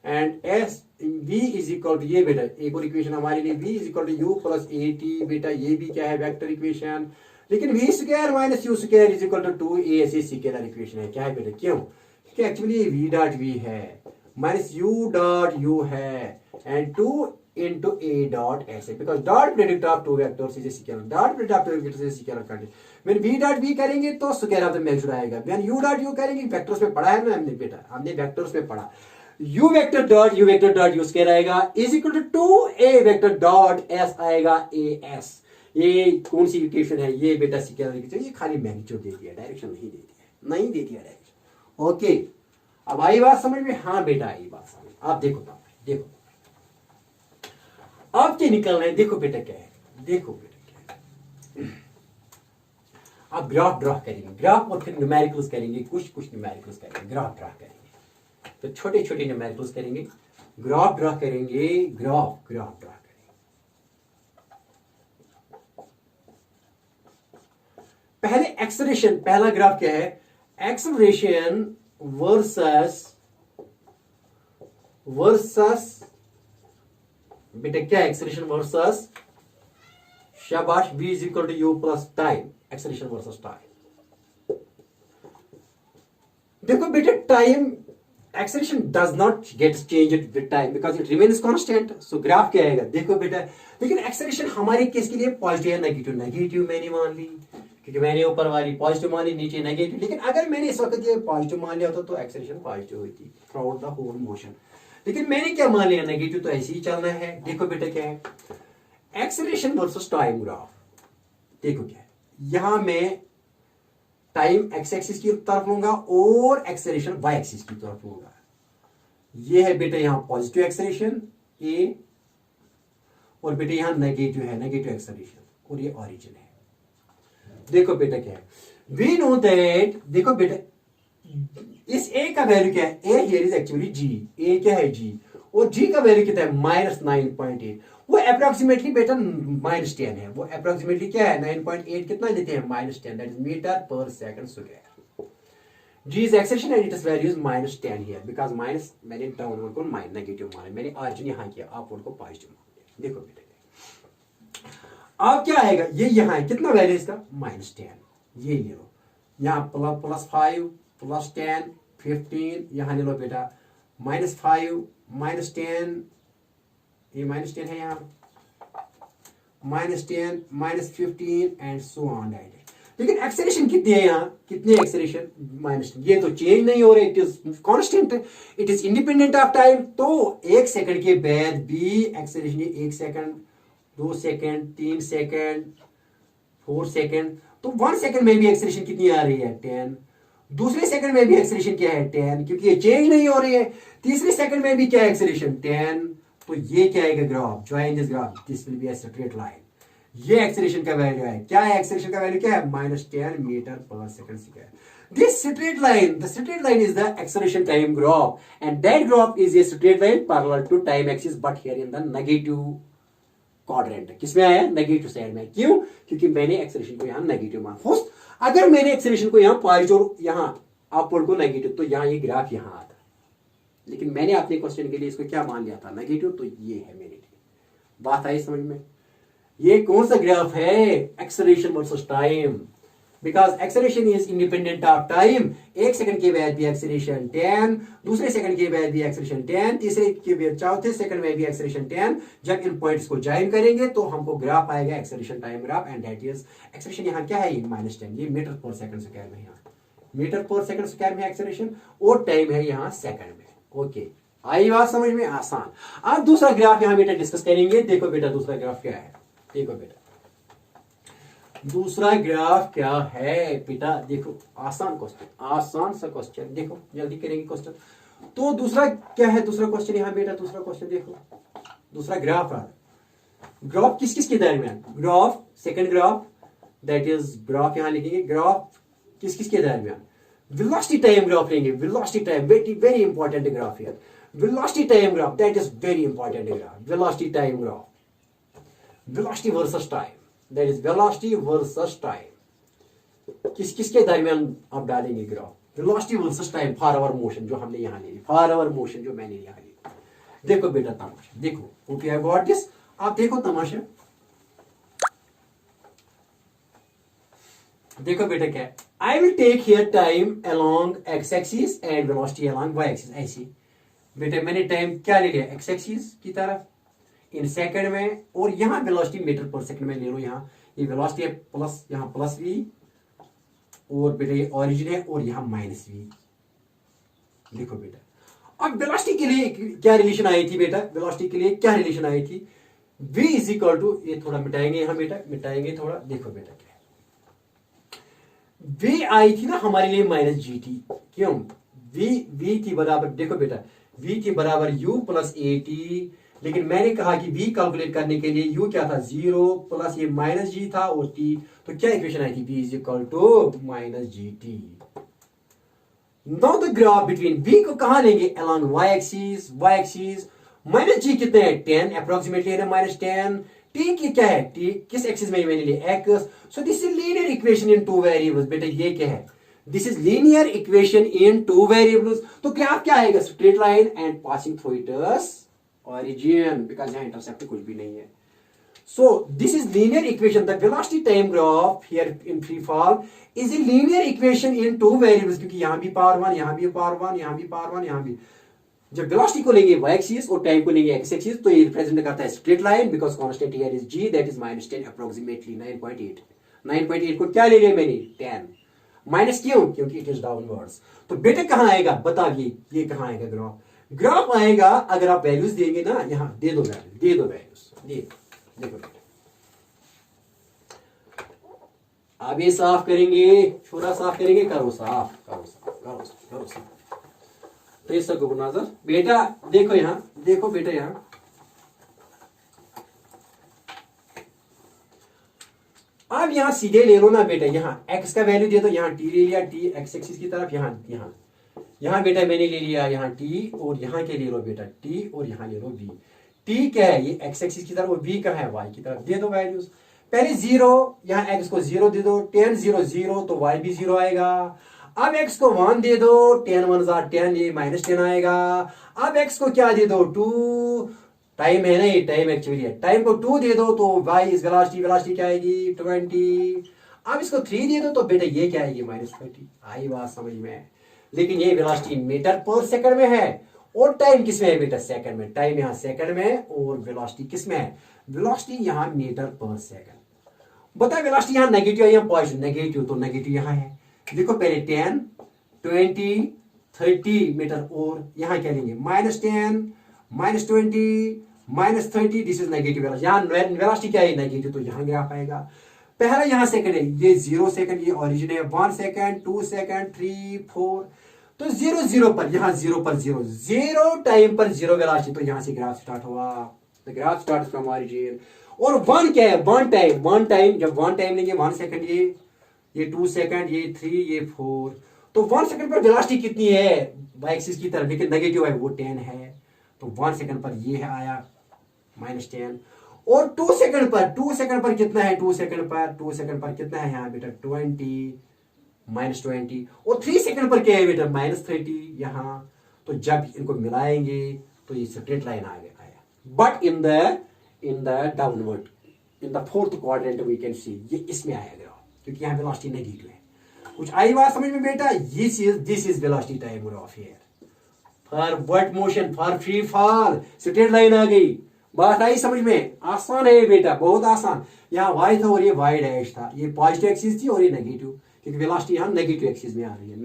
and s v is equal to, ये बेटा एक और इक्वेशन हमारे लिए, v is equal to u plus AT, बेटा ये भी क्या है, वेक्टर इक्वेशन, लेकिन v square minus u square is equal to 2a ऐसे स्केलर इक्वेशन है। क्या है बेटा, क्यों, क्योंकि एक्चुअली ये v डॉट v है माइनस u डॉट u है, एंड 2 into a dot ऐसे, because dot product of two vectors is a scalar, dot product of two vectors is a scalar quantity। when v dot v करेंगे तो square of the magnitude आएगा, when u dot u करेंगे, वेक्टर्स में पढ़ा है ना हमने बेटा, हमने वेक्टर्स में पढ़ा, u vector dot u square आएगा is equal to 2a vector dot s आएगा as। ये कौन सी इक्वेशन है, ये बेटा स्केलर इक्वेशन, ये खाली मैग्नीट्यूड देती है, डायरेक्शन नहीं देती है डायरेक्शन। ओके, अब आई बात समझ में, हाँ बेटा आई बात समझ। आप देखो अब क्या निकलना है, देखो बेटा क्या है, आप ग्राफ ड्रा करेंगे, ग्राफ और फिर न्यूमेरिकल्स करेंगे, कुछ न्यूमेरिकल्स करेंगे, ग्राफ ड्रा करेंगे, तो छोटे छोटे न्यूमेरिकल्स करेंगे, ग्राफ ड्रा करेंगे, ग्राफ ड्रा करेंगे। पहले एक्सेलरेशन, पहला ग्राफ क्या है, एक्सेलरेशन वर्सेस बेटा क्या है, एक्सेलरेशन वर्सेस, शाबाश, v is equal to u plus time, acceleration versus time. देखो बेटा time, acceleration does not get changed with time because it remains constant, so graph क्या आएगा, देखो बेटा, लेकिन एक्सेलरेशन हमारे केस के लिए पॉजिटिव या नेगेटिव, नेगेटिव मैंने मान ली क्योंकि मैंने ऊपर वाली पॉजिटिव मान ली, नीचे नेगेटिव, लेकिन अगर मैंने इस वक्त ये पॉजिटिव मान लिया होता तो एक्सेलरेशन पॉजिटिव होती throughout the whole motion, लेकिन मैंने क्या मान लिया, नेगेटिव, तो ऐसे ही चलना है। देखो बेटा क्या है, एक्सेलरेशन वर्सेस टाइम ग्राफ, देखो क्या है, यहां मैं टाइम एक्स एक्सिस की तरफ लूंगा और एक्सेलरेशन वाई एक्सिस की तरफ लूंगा। ये है बेटा यहां पॉजिटिव एक्सेलरेशन ए, और बेटा यहां नेगेटिव है, नेगेटिव एक्सेलरेशन, और ये ओरिजिन है। देखो बेटा क्या है, वी नो दैट, देखो बेटा इस ए का वैल्यू क्या है, ए हियर इज एक्चुअली जी, ए क्या है जी, और जी का वैल्यू कितना है -9.8, वो अप्रोक्सीमेटली बेटा -10 है, वो अप्रोक्सीमेटली क्या है 9.8 कितना लेते हैं -10, दैट इज मीटर पर second square. G is acceleration and its value is -10 here because minus मैंने डाउनवर्ड को नेगेटिव माना, मैंने ऑरिजिन यहां किया, अपवर्ड को पॉजिटिव मान लिया। देखो बेटा अब क्या आएगा, ये यहां है, कितना वैल्यू इसका -10, ये ले लो, यहां +5 +10 15, यहां ले लो बेटा -5 -10, ये -10 है यहाँ, -10 -15 एंड सो ऑन। लेकिन एक्सेलरेशन कितनी है यहाँ, कितनी एक्सेलरेशन -10, ये तो चेंज नहीं हो रही, it is constant, it is independent of time. तो 1 सेकंड के बाद भी acceleration 1 second 2 second 3 second 4 second, तो 1 सेकंड में भी एक्सेलरेशन कितनी आ रही है 10, दूसरे सेकंड में भी एक्सेलरेशन क्या है 10 क्योंकि ये चेंज नहीं हो रही है, तीसरे सेकंड में भी क्या एक्सेलरेशन 10, तो ये क्या आएगा graph, join this graph, this will be a straight line. ये एक्सेलरेशन का वैल्यू है, क्या है एक्सेलरेशन का वैल्यू क्या है -10 मीटर पर second square. This straight line, the straight line is the acceleration time graph, and that graph is a straight line parallel to time axis, but here in the negative quadrant. किसमें आया, नेगेटिव साइड में, क्यों, क्योंकि मैंने एक्सेलरेशन को यहाँ नेगेटिव मान, अगर मैंने एक्सेलरेशन को यहाँ पॉजिटिव और यहाँ अपवर्ड को नेगेटिव, तो यहाँ ये ग्राफ यहाँ आता, लेकिन मैंने अपने क्वेश्चन के लिए इसको क्या मान लिया था नेगेटिव, तो ये है मेरे लिए। बात आई समझ में, ये कौन सा ग्राफ है, acceleration versus time, because acceleration is independent of time. 1 second के बाद भी एक्सेलरेशन 10, दूसरे सेकंड के बाद भी एक्सेलरेशन 10, तीसरे के बाद चौथे सेकंड में भी एक्सेलरेशन 10। जब इन पॉइंट्स को ज्वाइन करेंगे तो हमको ग्राफ आएगा acceleration time graph, and that is acceleration यहाँ क्या है, -10, ये मीटर पर सेकंड स्क्वायर में, यहाँ मीटर पर सेकंड स्क्वायर में एक्सेलरेशन, और टाइम है यहाँ सेकंड में। ओके, आई बात समझ में, आसान। अब दूसरा ग्राफ यहाँ बेटा डिस्कस करेंगे। देखो बेटा दूसरा ग्राफ क्या है, देखो बेटा दूसरा ग्राफ क्या है बेटा, देखो आसान क्वेश्चन, आसान सा क्वेश्चन, देखो जल्दी करेंगे क्वेश्चन। तो दूसरा क्या है, दूसरा क्वेश्चन यहाँ बेटा, दूसरा क्वेश्चन देखो, दूसरा ग्राफ है, ग्राफ किस किस के दरमियान, graph second graph, that is graph यहाँ लिखेंगे, ग्राफ किस किस के दरमियान, वेलोसिटी टाइम ग्राफ लेंगे, velocity time, very important graph here, velocity time graph, that is very important graph, velocity time graph, velocity versus time, that is velocity versus time, किस किस के दरमियान आप डालेंगे graph, velocity versus time for our motion, जो हमने यहां ली, फॉर आवर मोशन जो मैंने यहां ली। देखो बेटा तमाशा, देखो hope you have got this, आप देखो तमाशा, देखो बेटा क्या है, I will take here time along x axis and velocity along y axis. ऐसी बेटा मैंने टाइम क्या ले लिया, एक्स एक्सिस की तरफ इन सेकंड में, और यहां वेलोसिटी मीटर पर सेकंड में ले लो, यहां ये वेलोसिटी है प्लस, यहां प्लस v, और बेटा ये ओरिजिन है, और यहां माइनस v। देखो बेटा अब वेलोसिटी के लिए क्या रिलेशन आई थी बेटा, वेलोसिटी के लिए क्या रिलेशन आई थी, v इज इक्वल टू, ये थोड़ा मिटाएंगे यहां बेटा, मिटाएंगे थोड़ा, देखो बेटा क्या v आई थी ना हमारे लिए -gt, क्यों, v थी बराबर, देखो बेटा v थी बराबर u प्लस at लेकिन मैंने कहा कि v कैलकुलेट करने के लिए u क्या था 0 प्लस ये माइनस g था और t, तो क्या इक्वेशन आई थी v is equal to minus g t. Now the graph between v को कहां लेंगे along y axis minus g कितने हैं 10 अप्रोक्सीमेटली है ना माइनस 10, t की क्या है t किस एक्सिस में मैंने लिया x, so this is linear equation in two variables. बेटा ये क्या है, this is linear equation in two variables. तो ग्राफ क्या आएगा straight line and passing through it's origin because यहाँ intercept कुछ भी नहीं है। So this is linear equation. The velocity time graph here in free fall is a linear equation in two variables, क्योंकि यहाँ भी पावर 1, यहाँ भी पावर 1, यहाँ भी पावर 1, यहाँ भी। जब वेलोसिटी को लेंगे y एक्सिस और टाइम को लेंगे x एक्सिस, तो ये रिप्रेजेंट करता है straight line because constant here is g that is -10 approximately 9.8। 9.8 को क्या ले लिया मैंने 10 माइनस, क्यों क्योंकि इट इज डाउनवर्ड्स। तो बेटा कहाँ आएगा बताइए, ये कहाँ आएगा ग्राफ, ग्राफ आएगा अगर आप वैल्यूज देंगे ना, यहां दे दो वैल्यूज देखो आप ये साफ करेंगे, छोरा साफ करेंगे, करो साफ। तो इस सबको नजर बेटा देखो यहां, देखो बेटा यहां आप यहां सीधे ले लो ना बेटा, यहां x का वैल्यू दे दो, यहां t ले लिया, t x एक्सिस की तरफ, यहां बेटा मैंने ले लिया यहाँ t और यहाँ के ले लो बेटा t और यहाँ ले लो v। t क्या है ये x एक्सिस की तरफ और v का है y की तरफ, दे दो वैल्यूज। पहले 0, यहाँ x को 0 दे दो, 10 0 0 तो y भी 0 आएगा। अब x को 1 दे दो, 10 1 10, ये -10 आएगा। अब x को क्या दे दो 2, टाइम है ना ये टाइम एक्चुअली है, टाइम को 2 दे दो तो y इज वेलोसिटी क्या आएगी 20। अब इसको 3 दे दो तो बेटा ये क्या आएगी -20। आई बात समझ में, लेकिन ये वेलोसिटी मीटर पर सेकंड में है और टाइम किस में है बेटा सेकंड में, टाइम यहां सेकंड में और वेलोसिटी किस में है, वेलोसिटी यहां मीटर पर सेकंड। बता वेलोसिटी यहां नेगेटिव है या पॉजिटिव, नेगेटिव, तो नेगेटिव यहां है। देखो पहले 10 20 30 मीटर और यहां क्या लेंगे -10 -20 -30, दिस इज नेगेटिव वेलोसिटी। यहां वेलोसिटी क्या है नेगेटिव, तो यहां ग्राफ आएगा। पहला यहां सेकंड है, ये 0 सेकंड, ये ओरिजिन है 1 सेकंड 2 सेकंड 3 4, तो 0 0 पर, यहां 0 पर 0 टाइम पर 0 वेलोसिटी, तो यहां से ग्राफ स्टार्ट हुआ। The graph starts from origin. और 1 क्या है 1 टाइम, जब 1 टाइम लेंगे 1 सेकंड, ये 2 सेकंड, ये 3 ये 4, तो 1 सेकंड पर वेलोसिटी कितनी है y एक्सिस की तरफ, लेकिन नेगेटिव है वो 10 है, तो 1 सेकंड पर ये है आया -10। और 2 सेकंड पर कितना है, 2 सेकंड पर कितना है यहाँ बेटा 20 -20, और 3 सेकंड पर क्या है बेटा -30 यहाँ। तो जब इनको मिलाएंगे तो ये स्ट्रेट लाइन आ गया आया, but in the downward in the fourth quadrant we can see, ये इसमें आया ग्राफ क्योंकि यहाँ वेलोसिटी नेगेटिव है। कुछ आई बात समझ में बेटा, this is velocity time graph here for vertical motion, for free fall, straight line आ गई। बात आई समझ में, आसान है बेटा बहुत आसान। यहाँ y था और ये y डैश था, ये पॉजिटिव एक्सिस थी और ये नेगेटिव, क्योंकि वेलोसिटी यहाँ नेगेटिव एक्सिस में आ रही है,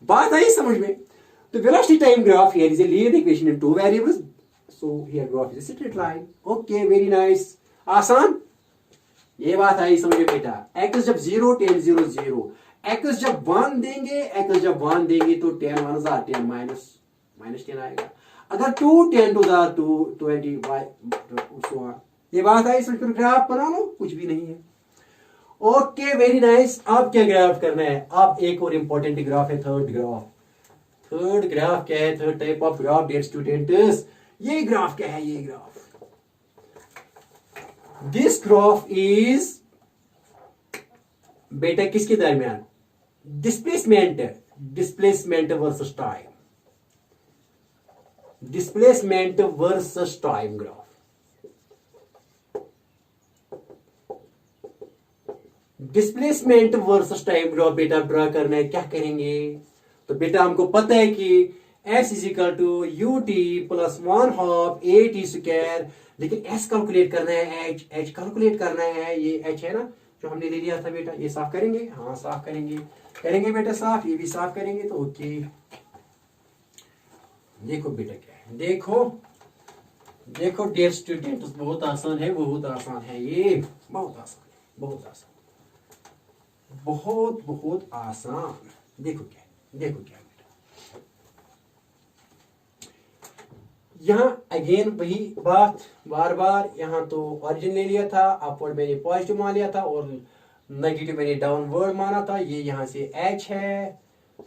बात आई समझ में। तो velocity time graph here is a linear equation in two variables, so here graph is a straight line. Okay very nice, आसान, ये बात आई समझ में बेटा। x जब 0 10 0 0, x जब 1 देंगे तो 10 1 10 -10 आएगा। अगर 2 10 to the 20 so on, ये बात आई समझ, ग्राफ बना लो, कुछ भी नहीं है। Okay very nice. अब क्या ग्राफ करना है, अब एक और इंपॉर्टेंट ग्राफ है थर्ड ग्राफ क्या है, third type of graph dear students. ये ग्राफ क्या है, ये ग्राफ, दिस ग्राफ इज बेटा किसके दरमियान, displacement versus time, displacement versus time graph. Displacement versus time graph बेटा ड्रा करना है, क्या करेंगे, तो बेटा हमको पता है कि s is equal to ut plus 1/2 at square, लेकिन s कैलकुलेट करना है, h कैलकुलेट करना है, ये h है ना जो हमने ले लिया था बेटा, ये साफ करेंगे, हाँ साफ करेंगे बेटा साफ, ये भी साफ करेंगे। तो ओके देखो बेटा क्या है, देखो डियर स्टूडेंट्स, बहुत आसान है, ये बहुत आसान, बहुत आसान। देखो क्या बेटा, यहाँ अगेन वही बात, बार बार यहाँ तो ओरिजिन ले लिया था, अपवर्ड मैंने पॉजिटिव मान लिया था और नेगेटिव मैंने डाउनवर्ड माना था। ये यहाँ से h है,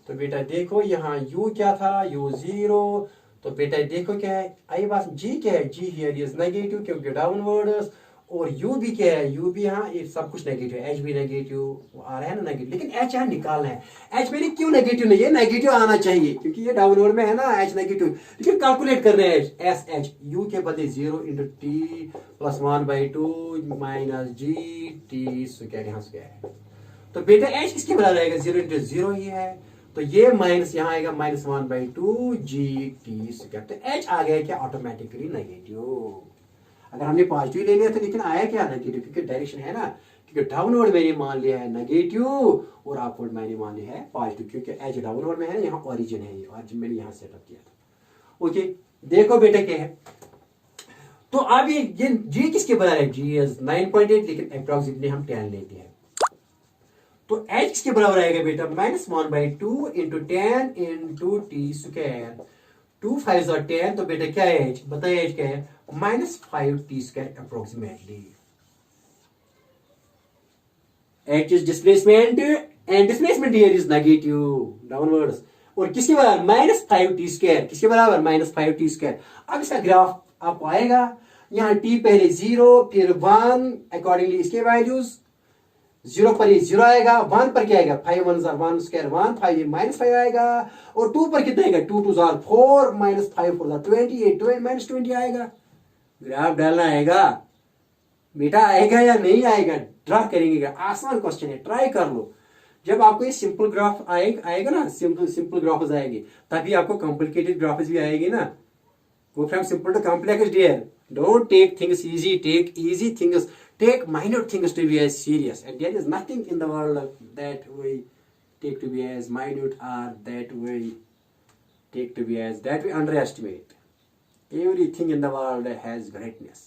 तो बेटा देखो यहाँ u क्या था, u 0। तो बेटा देखो क्या है, आई बात g क्या है, g हियर इज नेगेटिव क्योंकि डाउनवर्ड, और u भी क्या है, u भी यहाँ ये सब कुछ नेगेटिव है, h भी नेगेटिव आ रहा है ना नेगेटिव, लेकिन h यहाँ निकालना है। h मेरी क्यों नेगेटिव नहीं है, नेगेटिव आना चाहिए क्योंकि ये डाउनवर्ड में है ना h नेगेटिव, लेकिन कैलकुलेट कर रहे हैं एस एच, u के बदले 0 into T plus 1/2 minus g T square, यहाँ स्क्वायर है। तो बेटा h किसके बराबर आएगा, 0 इंटू 0 ही है, तो ये माइनस यहाँ आएगा माइनस 1/2 जी टी स्क्वायर। तो h आ गया क्या ऑटोमेटिकली नेगेटिव। अगर हमने पॉजिटिव ले लिया था लेकिन आया क्या नेगेटिव, क्योंकि डायरेक्शन है ना, क्योंकि डाउनवर्ड मैंने मान लिया है नेगेटिव और अपवर्ड मैंने मान लिया है पॉजिटिव, क्योंकि एज डाउनवर्ड में है, यहाँ ओरिजिन है, ये ओरिजिन मैंने यहाँ सेटअप किया था। ओके देखो बेटा क्या है, तो अब ये जी किसके बराबर है, जी इज 9.8, लेकिन अप्रोक्सीमेटली हम 10 लेते हैं। तो h किसके बराबर आएगा बेटा, -1/2 इंटू 10 इंटू टी स्क्वायर, 2 5 और 10, तो बेटा क्या है h, बताइए h क्या है, -5 t square approximately. h is displacement and displacement here is negative downwards, और किसके बराबर, -5 टी स्क्वायर, किसके बराबर, -5 टी स्क्वायर। अब इसका ग्राफ आपको आएगा, यहाँ t पहले 0 फिर 1, अकॉर्डिंगली इसके वैल्यूज 0 पर ये 0 आएगा, 1 पर क्या आएगा, 5 1 1 स्क्वायर 1, 5 -5 आएगा, और 2 पर कितना आएगा, 2 2 4, -5 4 20 -20 आएगा। ग्राफ डालना आएगा बेटा, आएगा या नहीं आएगा, ड्रा करेंगे, आसान क्वेश्चन है, ट्राई कर लो। जब आपको ये सिंपल ग्राफ आएगा ना, सिंपल ग्राफ्स आएंगे, तभी आपको कॉम्प्लिकेटेड ग्राफ्स भी आएगी ना। Go from simple to complex, dear. Don't take things easy. Take easy things. Take minute things to be as serious. And there is nothing in the world that we take to be as minute or that we take to be as that we underestimate. Everything in the world has greatness.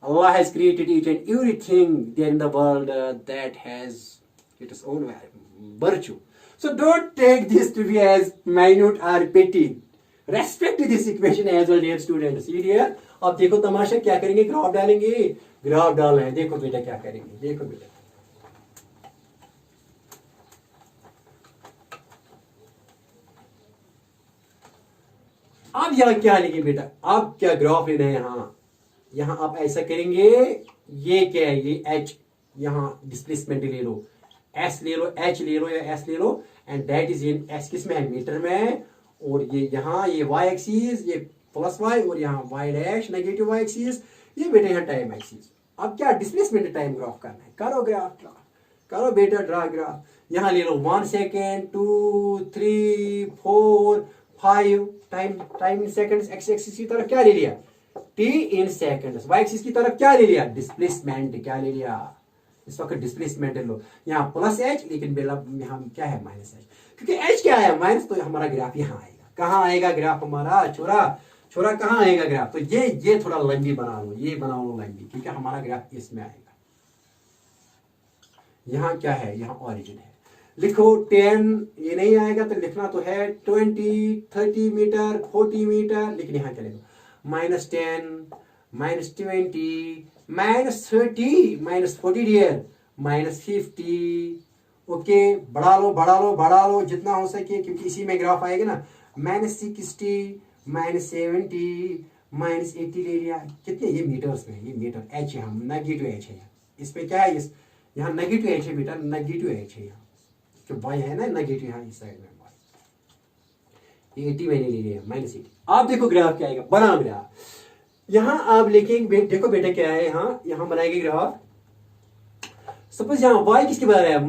Allah has created each and everything there in the world that has its own virtue. So don't take this to be as minute or petty. Respect this equation as well, dear students. See here, अब देखो तमाशा क्या करेंगे, ग्राफ डालेंगे, ग्राफ डालना है, देखो बेटा क्या करेंगे, देखो बेटा। अब यहाँ क्या लेंगे बेटा, अब क्या ग्राफ लेना है, यहाँ आप ऐसा करेंगे, ये क्या है, ये h, यहाँ डिस्प्लेसमेंट ले लो, s ले लो, h ले लो या s ले लो, and that is in s किस में है, मीटर में, और ये यहाँ ये y एक्सिस, ये प्लस y, और यहाँ y dash negative y axis, ये बेटा यहाँ टाइम एक्सिस। अब क्या डिस्प्लेसमेंट टाइम ग्राफ करना है, करो ग्राफ ड्रा, करो बेटा ड्रा ग्राफ। यहाँ ले लो 1 second, 2 3 4 5, time in seconds, x axis की तरफ क्या ले लिया, t इन सेकंड्स, y एक्सिस की तरफ क्या ले लिया, डिस्प्लेसमेंट क्या ले लिया, इस वक्त डिस्प्लेसमेंट ले लो, यहाँ प्लस h, लेकिन बेला यहाँ क्या है माइनस h, क्योंकि h क्या है माइनस, तो हमारा ग्राफ यहाँ आएगा। कहाँ आएगा ग्राफ हमारा, छोरा कहाँ आएगा ग्राफ, तो ये थोड़ा लंबी बना लो, ये बना लो लंबी, क्योंकि हमारा ग्राफ इसमें आएगा। यहाँ क्या है, यहाँ ओरिजिन है, लिखो 10, ये नहीं आएगा तो लिखना तो है 20 30 मीटर 40 मीटर, लेकिन यहाँ क्या लिखो, -10 -20 -30 -40 डियर -50। ओके बढ़ा लो जितना हो सके, क्योंकि इसी में ग्राफ आएगा ना, -60 -70 -80 ले लिया, कितने, ये मीटर्स में, ये मीटर, h यहाँ नेगेटिव h है, इस पे क्या है, इस यहाँ नेगेटिव h है बेटा, नेगेटिव h है यहाँ, जो y है ना नेगेटिव, यहाँ इस साइड में y 80 मैंने ले लिया -80। आप देखो ग्राफ क्या आएगा, बना ग्राफ, यहाँ आप लिखेंगे, देखो बेटा क्या है, यहाँ बनाएंगे ग्राफ। सपोज यहाँ y किसके बराबर है,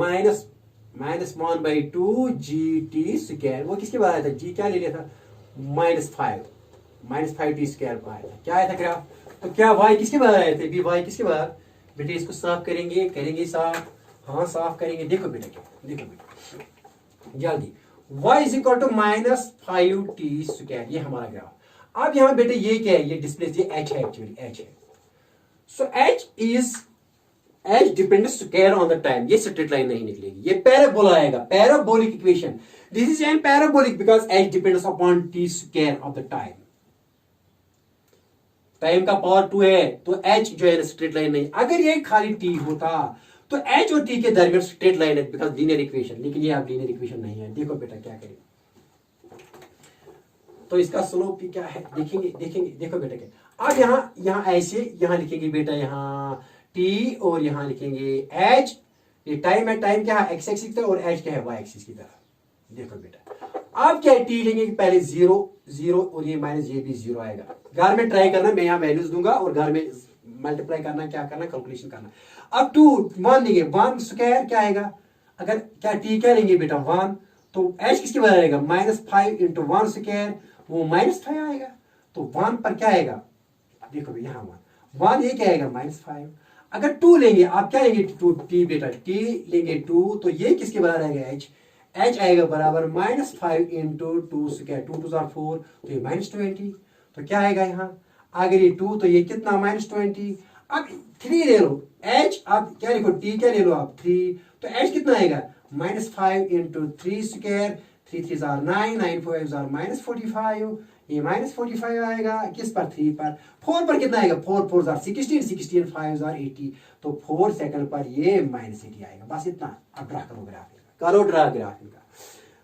-1/2 जी टी स्क्वायर, वो किसके बराबर था, g क्या ले लिया था, -5 टी स्क्वायर पर आया था, क्या आया था ग्राफ, तो क्या y किसके बराबर आए थे, भी y किसके बराबर, बेटे इसको साफ करेंगे साफ, साफ करेंगे, देखो बेटा क्या, देखो बेटा जल्दी, y is equal to -5 t square, ये हमारा ग्राफ। अब यहाँ बेटे ये क्या है, ये डिस्प्लेस, ये h है, एक्चुअली h है, so h depends square on the time, ये स्ट्रेट लाइन नहीं निकलेगी, ये पैराबोला आएगा, parabolic equation, this is an parabolic because h depends upon t square of the time. Time का पावर 2 है, तो h जो है स्ट्रेट लाइन नहीं। अगर ये खाली t होता तो h और t के दरमियान स्ट्रेट लाइन है, बिकॉज लीनियर इक्वेशन, लेकिन ये आप लीनियर इक्वेशन नहीं है। देखो बेटा क्या करें, तो इसका स्लोप भी क्या है देखेंगे, देखो बेटा क्या। अब यहाँ ऐसे यहाँ लिखेंगे बेटा, यहाँ t और यहाँ लिखेंगे h। ये टाइम है, टाइम क्या है x एक्सिस की तरफ और h क्या है y एक्सिस की तरफ। देखो बेटा अब क्या है, t लेंगे पहले 0 और ये माइनस ये भी 0 आएगा। घर में ट्राई करना, मैं यहाँ वैल्यूज दूंगा और घर में मल्टीप्लाई करना, क्या करना, कैलकुलेशन करना। अब 2 1 लेंगे, 1 स्क्वायर क्या आएगा, अगर क्या t क्या लेंगे बेटा 1, तो h किसके बराबर आएगा, -5 इंटू 1 स्क्वायर, वो -5 आएगा। तो 1 पर क्या आएगा, देखो यहाँ 1 ये क्या आएगा -5। अगर 2 लेंगे, आप क्या लेंगे 2 t बेटा, t लेंगे 2, तो ये किसके बराबर आएगा h आएगा बराबर -5 इंटू 2 स्क्वायर, 2 2 4, तो ये -20। तो क्या आएगा यहाँ, अगर ये 2 तो ये कितना -20। अब 3 ले लो, h आप क्या लिखो, t क्या ले लो आप 3, तो h कितना आएगा -5 इंटू 3 स्क्वायर, 3 3 9, 9 4 -45, ये -45 आएगा किस पर, 3 पर। 4 पर कितना आएगा, 4 4 16, 16 5 80, तो 4 सेकंड पर ये -80 आएगा। बस इतना। अब ड्रा करो ग्राफ, करो ड्रा ग्राफ इनका।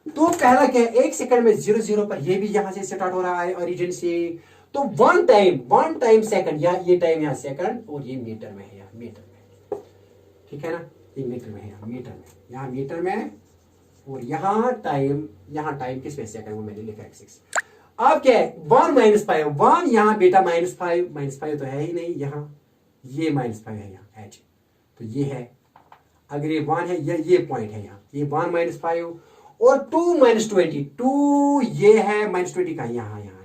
तो पहला क्या है, 1 सेकंड में 0 0 पर, ये भी यहां से स्टार्ट हो रहा है ओरिजिन से। तो 1 टाइम सेकंड, या ये टाइम यहाँ सेकंड और ये मीटर में है, यहाँ मीटर में, ठीक है ना, ये मीटर में है, यहाँ मीटर में, यहाँ मीटर में, और यहाँ टाइम किस में, सेकंड, वो मैंने लिखा x6। अब क्या है 1 -5, 1 यहाँ बेटा -5 तो है ही नहीं, यहाँ ये -5 है, यहाँ h, तो ये है। अगर ये 1 है, ये पॉइंट है, यहाँ ये 1 -5, और 2 -20, 2 ये है, -20 का यहाँ है,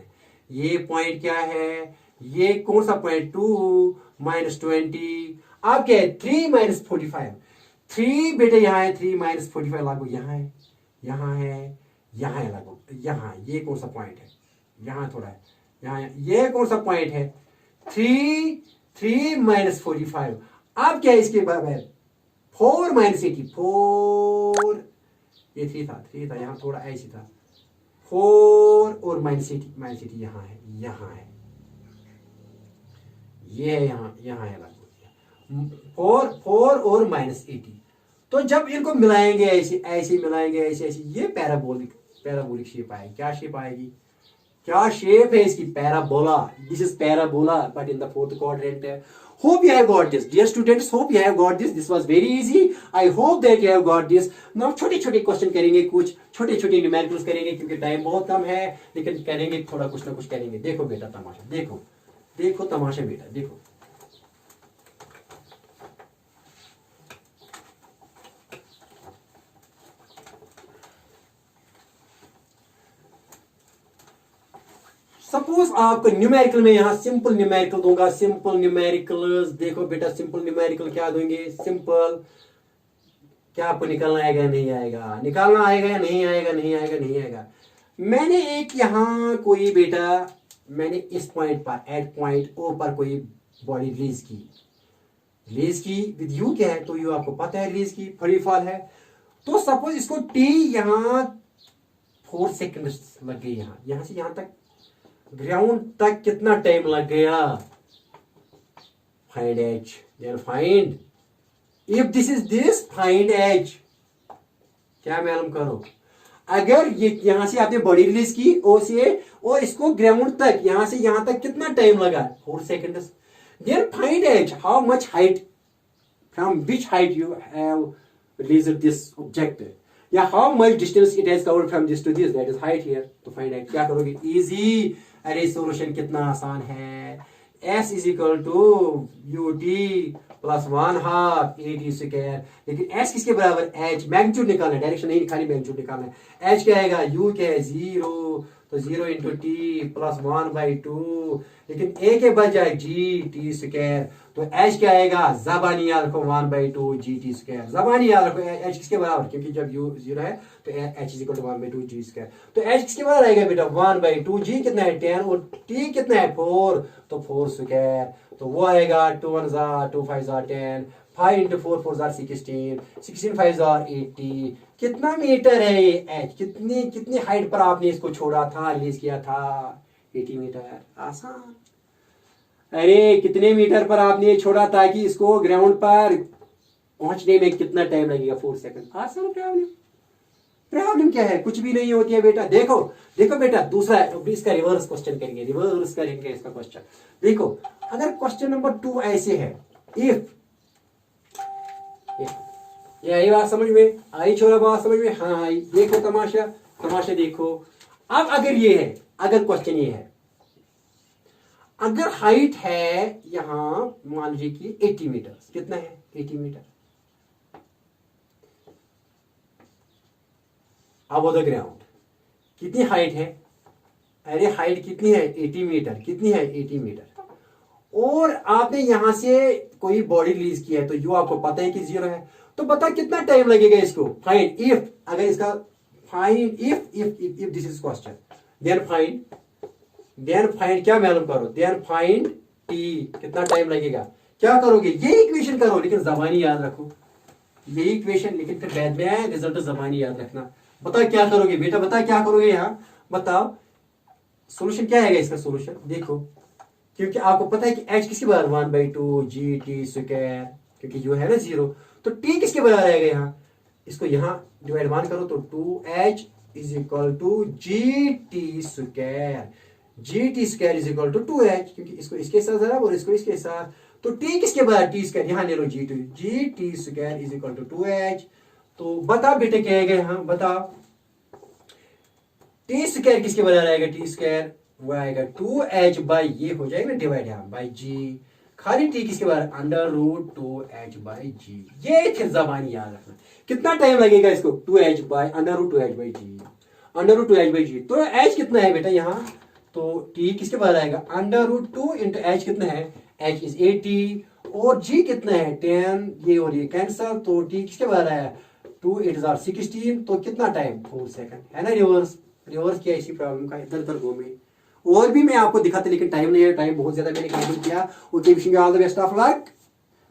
ये पॉइंट क्या है, ये कौन सा पॉइंट, 2 -20। अब क्या है 3 -45, 3 बेटे यहाँ है, 3 -45 लागू यहाँ है, यहाँ है लागू, यहाँ ये कौन सा पॉइंट है, यहाँ थोड़ा है, यहाँ ये कौन सा पॉइंट है, 3 -45। अब क्या है इसके बराबर 4 -80, 4 ये 3 था, यहाँ थोड़ा ऐसे था, 4 और -80 यहाँ है, ये है, यहाँ है लागू, 4 और -80। तो जब इनको मिलाएंगे ऐसे मिलाएंगे, ऐसे ये पैराबोलिक शेप आएगी। क्या शेप आएगी, क्या शेप है इसकी, parabola. This is parabola but in the fourth quadrant. Hope you have got this, dear students. Hope you have got this. This was very easy. I hope that you have got this. Now छोटे क्वेश्चन करेंगे, कुछ छोटे न्यूमेरिकल्स करेंगे, क्योंकि टाइम बहुत कम है, लेकिन करेंगे थोड़ा कुछ ना कुछ करेंगे। देखो बेटा तमाशा, देखो तमाशा बेटा, देखो। सपोज आपको न्यूमेरिकल में यहाँ सिंपल न्यूमेरिकल दूंगा, सिंपल न्यूमेरिकल्स। देखो बेटा सिंपल न्यूमेरिकल क्या दूंगे, सिंपल, क्या आपको निकालना आएगा नहीं आएगा, निकालना आएगा या नहीं आएगा। मैंने एक यहाँ कोई बेटा, मैंने इस पॉइंट पर, एट पॉइंट ओ पर कोई बॉडी रिलीज की विद यू क्या है, तो यू आपको पता है रिलीज की, फ्री फॉल है। तो सपोज इसको टी यहाँ 4 सेकंड लग गई, यहाँ से यहाँ तक ग्राउंड तक कितना टाइम लग गया, find h, then find, if this is this, find H. क्या मालूम करो, अगर ये यहां से आपने बॉडी रिलीज की ओ से, और इसको ग्राउंड तक यहां से यहां तक कितना टाइम लगा, 4 seconds. Then find H, how much height, from which height you have released this object, या how much distance it has covered from this to this, that is height here. तो फाइंड एच क्या करोगे, इजी। अरे सॉल्यूशन कितना आसान है, S is equal to ut plus 1/2 AT square. लेकिन S किसके बराबर, H, मैग्नीट्यूड निकालना है, डायरेक्शन नहीं, खाली मैग्नीट्यूड निकालना है। H क्या आएगा, U क्या है 0, तो 0 इंटू टी प्लस 1/2, लेकिन A के बजाय GT स्क्वायर, तो H क्या आएगा, ज़बानी याद रखो 1/2 GT स्क्वायर, ज़बानी याद रखो H किसके बराबर, क्योंकि जब U 0 है तो H is equal to 1/2 G square. तो H किसके बराबर आएगा बेटा 1/2, G कितना है 10 और T कितना है 4, तो 4 स्क्वायर, तो वो आएगा 2 1 2 5 10, 5 इंटू 4 4 16, 16 5 80। कितना मीटर है ये H, कितनी हाइट पर आपने इसको छोड़ा था, रिलीज किया था, 80 मीटर। आसान। अरे कितने मीटर पर आपने छोड़ा ताकि इसको ग्राउंड पर पहुंचने में कितना टाइम लगेगा? 4 सेकंड। आसान प्रॉब्लम। प्रॉब्लम क्या है? कुछ भी नहीं होती है बेटा। देखो देखो बेटा, दूसरा इसका रिवर्स क्वेश्चन करेंगे, रिवर्स करेंगे इसका क्वेश्चन। देखो अगर क्वेश्चन नंबर 2 ऐसे है, इफ ये आई बात समझ में आई? छोरा बात समझ में? हाँ आई। देखो तमाशा, तमाशा देखो। अब अगर ये है, अगर क्वेश्चन ये है, अगर हाइट है यहां मान लीजिए कि 80 मीटर, कितना है? 80 मीटर अबव द ग्राउंड। कितनी हाइट है? अरे हाइट कितनी है? 80 मीटर। कितनी है? 80 मीटर। और आपने यहां से कोई बॉडी रिलीज किया है, तो यू आपको पता है कि 0 है, तो बता कितना टाइम लगेगा इसको फाइंड। इफ अगर इसका find if if if this is question, then find क्या मालूम करो, देन फाइंड टी। कितना टाइम लगेगा? क्या करोगे? ये इक्वेशन करो, लेकिन जबानी याद रखो। ये इक्वेशन, लेकिन फिर बाद में रिजल्ट जबानी याद रखना। बता क्या करोगे बेटा, बता क्या करोगे यहाँ, बताओ सोल्यूशन क्या है इसका? सोल्यूशन देखो, क्योंकि आपको पता है कि h किसके बराबर 1/2 जी टी स्क्वायर, क्योंकि जो है ना 0, तो t किसके बराबर आएगा यहाँ? इसको यहाँ डिवाइड 1 करो तो 2h is equal to g T square. G T square is equal to 2h, क्योंकि इसको इसके साथ जरा और इसको इसके साथ, तो t किसके बराबर? टी स्क्वायर यहाँ ले लो, G T square is equal to 2h। तो बता बेटे क्या आएगा यहाँ, बता टी स्क्वायर किसके बराबर आएगा? टी स्क्वायर वो आएगा 2h बाई, ये हो जाएगा ना डिवाइड यहाँ बाई जी, खाली टी किसके बराबर? अंडर रूट 2h बाई जी। ये फिर जबानी याद रखना। कितना टाइम लगेगा इसको? 2h by under root 2h by G, under root 2h by G. तो h कितना है बेटा यहाँ? तो t किसके बराबर आएगा? अंडर रूट 2 इंटू h कितना है? h इज 80 और g कितना है? 10। ये और ये कैंसल, तो t किसके बराबर आया? 2 8 आर 16। तो कितना टाइम? 4 सेकंड। है ना रिवर्स? रिवर्स किया इसी प्रॉब्लम का, इधर उधर घूमे। और भी मैं आपको दिखाता, लेकिन टाइम नहीं है, टाइम बहुत ज्यादा मैंने कंप्लीट किया। Okay, wishing you all the best of luck.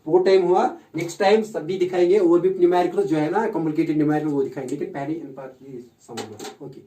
बहुत टाइम हुआ, नेक्स्ट टाइम सभी दिखाएंगे, और भी न्यूमेरिकल जो है ना कॉम्प्लिकेटेड न्यूमेरिकल वो दिखाएंगे, लेकिन पहले इन पर समझ लो। ओके।